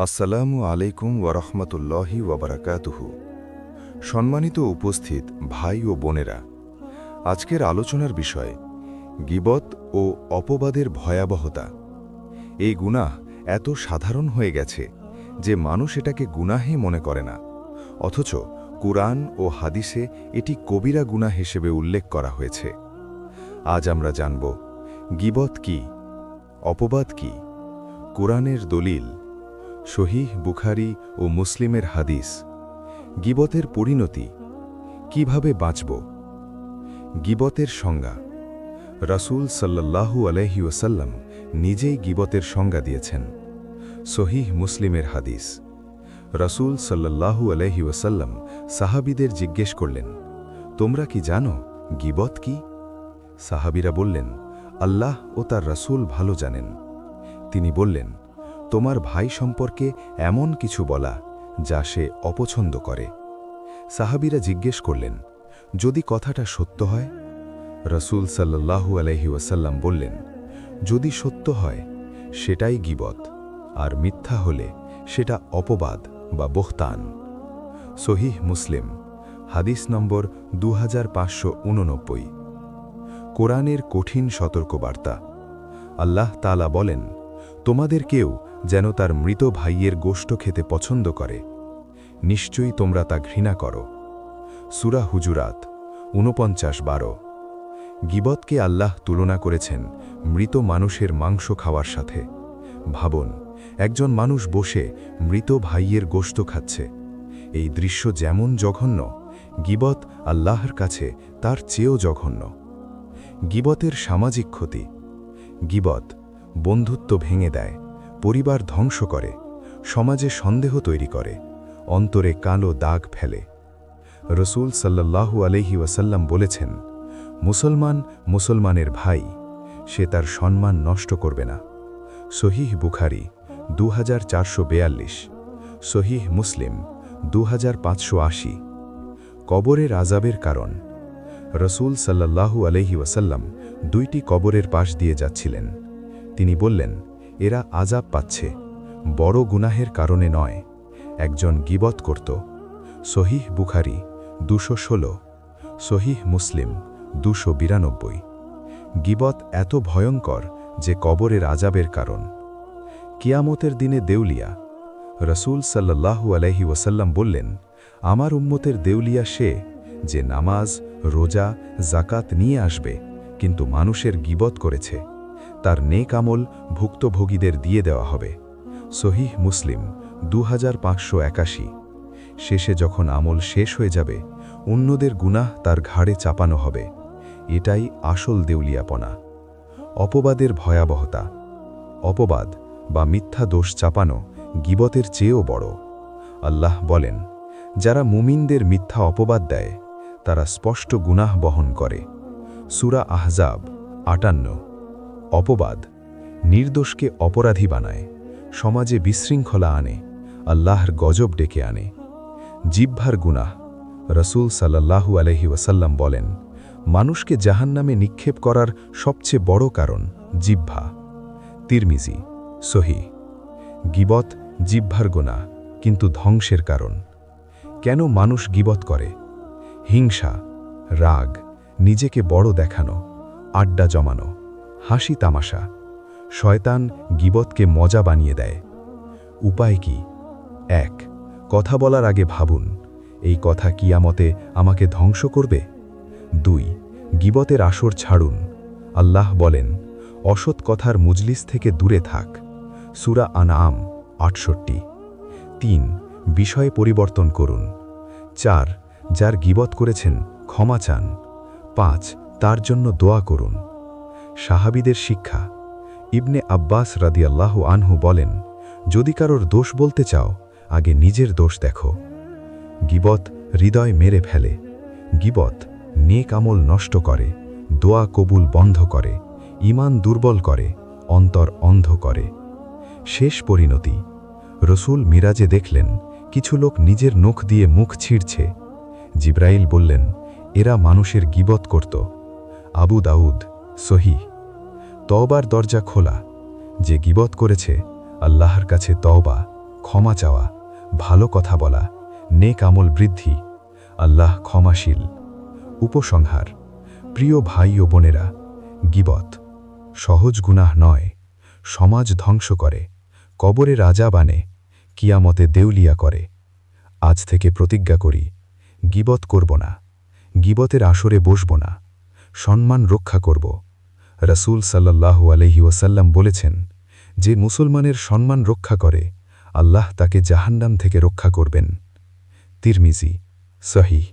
আসসালামু আলাইকুম ওয়ারহমতুল্লাহি ওয়াবারাকাতুহু। সম্মানিত উপস্থিত ভাই ও বোনেরা, আজকের আলোচনার বিষয় গীবত ও অপবাদের ভয়াবহতা। এই গুনাহ এত সাধারণ হয়ে গেছে যে মানুষ এটাকে গুনাহই মনে করে না, অথচ কুরআন ও হাদিসে এটি কবিরা গুনাহ হিসেবে উল্লেখ করা হয়েছে। আজ আমরা জানব গীবত কি, অপবাদ কি, কুরআনের দলিল, সহিহ বুখারী ও মুসলিমের হাদিস, গীবতের পরিণতি, কিভাবে বাঁচব। গীবতের সংজ্ঞা। রাসূল সাল্লাল্লাহু আলাইহি ওয়াসাল্লাম নিজেই গীবতের সংজ্ঞা দিয়েছেন। সহিহ মুসলিমের হাদিস। রাসূল সাল্লাল্লাহু আলাইহি ওয়াসাল্লাম সাহাবীদের জিজ্ঞেস করলেন, তোমরা কি জানো গীবত কি? সাহাবীরা বললেন, আল্লাহ ও তার রাসূল ভালো জানেন। তিনি বললেন, তোমার ভাই সম্পর্কে এমন কিছু বলা যা সে অপছন্দ করে। সাহাবীরা জিজ্ঞেস করলেন, যদি কথাটা সত্য হয়? রাসূল সাল্লাল্লাহু আলাইহি ওয়াসাল্লাম বললেন, যদি সত্য হয় সেটাই গীবত, আর মিথ্যা হলে সেটা অপবাদ বা বহতান। সহিহ মুসলিম, হাদিস নম্বর 2589। কোরআনের কঠিন সতর্কবার্তা। আল্লাহ তাআলা বলেন, তোমাদের কেউ যেন তার মৃত ভাইয়ের গোশত খেতে পছন্দ করে, নিশ্চয়ই তোমরা তা ঘৃণা করো। সূরা হুজুরাত ৪৯:১২। গীবতকে আল্লাহ তুলনা করেছেন মৃত মানুষের মাংস খাওয়ার সাথে। ভাবুন, একজন মানুষ বসে মৃত ভাইয়ের গোশত খাচ্ছে। এই দৃশ্য যেমন জঘন্য, গীবত আল্লাহর কাছে তার চেয়েও জঘন্য। গীবতের সামাজিক ক্ষতি। গীবত বন্ধুত্ব ভেঙে দেয়, পরিবার ধ্বংস করে, সমাজে সন্দেহ তৈরি করে, অন্তরে কালো দাগ ফেলে। রাসূল সাল্লাল্লাহু আলাইহি ওয়াসাল্লাম বলেছেন, মুসলমান মুসলমানের ভাই, সে তার সম্মান নষ্ট করবে না। সহিহ বুখারী 2442, সহিহ মুসলিম 2580। কবরের আযাবের কারণ। রাসূল সাল্লাল্লাহু আলাইহি ওয়াসাল্লাম 2টি কবরের পাশ দিয়ে যাচ্ছিলেন। তিনি বললেন, এরা আযাব পাচ্ছে, বড় গুনাহের কারণে নয়। একজন গীবত করত। সহিহ বুখারী 216, সহিহ মুসলিম 292। গীবত এত ভয়ঙ্কর যে কবরের আযাবের কারণ। কিয়ামতের দিনে দেউলিয়া। রাসূল সাল্লাল্লাহু আলাইহি ওয়াসাল্লাম বললেন, আমার উম্মতের দেউলিয়া সে যে নামাজ, রোজা, যাকাত নিয়ে আসবে, কিন্তু মানুষের গীবত করেছে। তার নেক আমল ভুক্তভোগীদের দিয়ে দেওয়া হবে। সহিহ মুসলিম 2581। শেষে যখন আমল শেষ হয়ে যাবে, অন্যদের গুনাহ তার ঘাড়ে চাপানো হবে। এটাই আসল দেউলিয়াপনা। অপবাদের ভয়াবহতা। অপবাদ বা মিথ্যা দোষ চাপানো গীবতের চেয়েও বড়। আল্লাহ বলেন, যারা মুমিনদের মিথ্যা অপবাদ দেয় তারা স্পষ্ট গুনাহ বহন করে। সূরা আহজাব 58। অপবাদ নির্দোষকে অপরাধী বানায়, সমাজে বিশৃঙ্খলা আনে, আল্লাহর গজব ডেকে আনে। জিহ্বার গুনাহ। রাসূল সাল্লাল্লাহু আলাইহি ওয়াসাল্লাম বলেন, মানুষকে জাহান্নামে নিক্ষেপ করার সবচেয়ে বড় কারণ জিহ্বা। তিরমিজি, সহিহ। গীবত জিহ্বার গুনাহ, কিন্তু ধ্বংসের কারণ। কেন মানুষ গীবত করে? হিংসা, রাগ, নিজেকে বড় দেখানো, আড্ডা জমানো, হাসি তামাশা। শয়তান গীবতকে মজা বানিয়ে দেয়। উপায় কি? 1. কথা বলার আগে ভাবুন, এই কথা কিয়ামতে আমাকে ধ্বংস করবে? 2. গীবতের আসর ছাড়ুন। আল্লাহ বলেন, অসৎ কথার মজলিস থেকে দূরে থাক। সূরা আনআম 68। 3. বিষয় পরিবর্তন করুন। 4. যার গীবত করেছেন ক্ষমা চান। 5. তার জন্য দোয়া করুন। সাহাবীদের শিক্ষা। ইবনে আব্বাস রাদিয়াল্লাহু আনহু বলেন, যদি কারোর দোষ বলতে চাও, আগে নিজের দোষ দেখো। গীবত হৃদয় মেরে ফেলে। গীবত নেক আমল নষ্ট করে, দোয়া কবুল বন্ধ করে, ঈমান দুর্বল করে, অন্তর অন্ধ করে। শেষ পরিণতি। রাসূল মিরাজে দেখলেন কিছু লোক নিজের নখ দিয়ে মুখ ছিঁড়ছে। জিবরাইল বললেন, এরা মানুষের গীবত করত। আবু দাউদ, সহিহ। তওবার দরজা খোলা। যে গীবত করেছে, আল্লাহর কাছে তওবা, ক্ষমা চাওয়া, ভালো কথা বলা, নেক আমল বৃদ্ধি। আল্লাহ ক্ষমাশীল। উপসংহার: প্রিয় ভাই ও বোনেরা, গীবত সহজ গুনাহ নয়, সমাজ ধ্বংস করে, কবরে আযাব আনে, কিয়ামতে দেউলিয়া করে। আজ থেকে প্রতিজ্ঞা করি, গীবত করব না, গীবতের আসরে বসব না, সম্মান রক্ষা করব। রাসূল সাল্লাল্লাহু আলাইহি ওয়াসাল্লাম বলেছেন, যে মুসলমানের সম্মান রক্ষা করে, আল্লাহ তাকে জাহান্নাম থেকে রক্ষা করবেন। তিরমিজি, সহিহ।